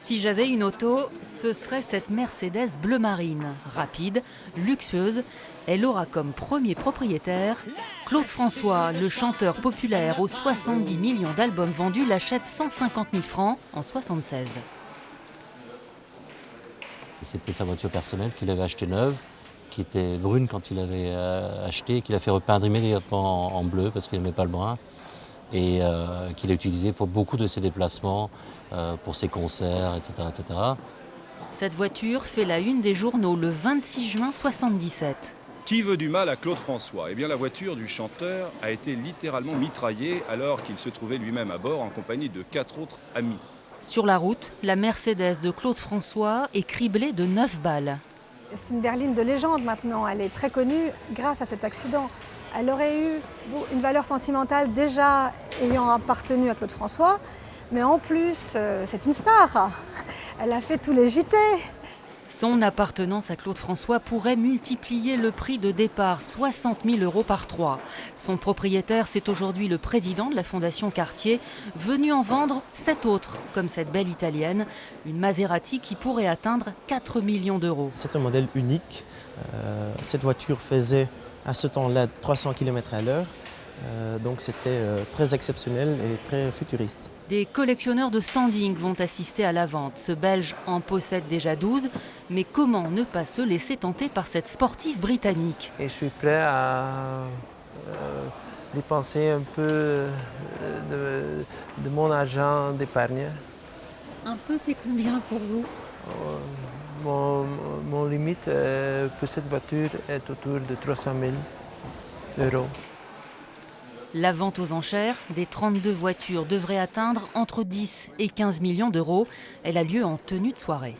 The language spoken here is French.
Si j'avais une auto, ce serait cette Mercedes bleu marine. Rapide, luxueuse, elle aura comme premier propriétaire Claude François, le chanteur populaire aux 70 millions d'albums vendus, l'achète 150 000 francs en 1976. C'était sa voiture personnelle qu'il avait achetée neuve, qui était brune quand il l'avait achetée, qu'il a fait repeindre immédiatement en bleu parce qu'il n'aimait pas le brun, et qu'il a utilisé pour beaucoup de ses déplacements, pour ses concerts, etc., etc. Cette voiture fait la une des journaux le 26 juin 1977. Qui veut du mal à Claude François? Eh bien, la voiture du chanteur a été littéralement mitraillée alors qu'il se trouvait lui-même à bord en compagnie de 4 autres amis. Sur la route, la Mercedes de Claude François est criblée de 9 balles. C'est une berline de légende maintenant, elle est très connue grâce à cet accident. Elle aurait eu une valeur sentimentale déjà ayant appartenu à Claude François, mais en plus, c'est une star. Elle a fait tous les JT. Son appartenance à Claude François pourrait multiplier le prix de départ, 60 000 € par 3. Son propriétaire, c'est aujourd'hui le président de la Fondation Cartier, venu en vendre 7 autres, comme cette belle italienne, une Maserati qui pourrait atteindre 4 millions d'euros. C'est un modèle unique. Cette voiture faisait à ce temps-là 300 km à l'heure. Donc c'était très exceptionnel et très futuriste. Des collectionneurs de standing vont assister à la vente. Ce Belge en possède déjà 12. Mais comment ne pas se laisser tenter par cette sportive britannique? Et je suis prêt à dépenser un peu de mon argent d'épargne. Un peu, c'est combien pour vous? Mon limite pour cette voiture est autour de 300 000 €. La vente aux enchères des 32 voitures devrait atteindre entre 10 et 15 millions d'euros. Elle a lieu en tenue de soirée.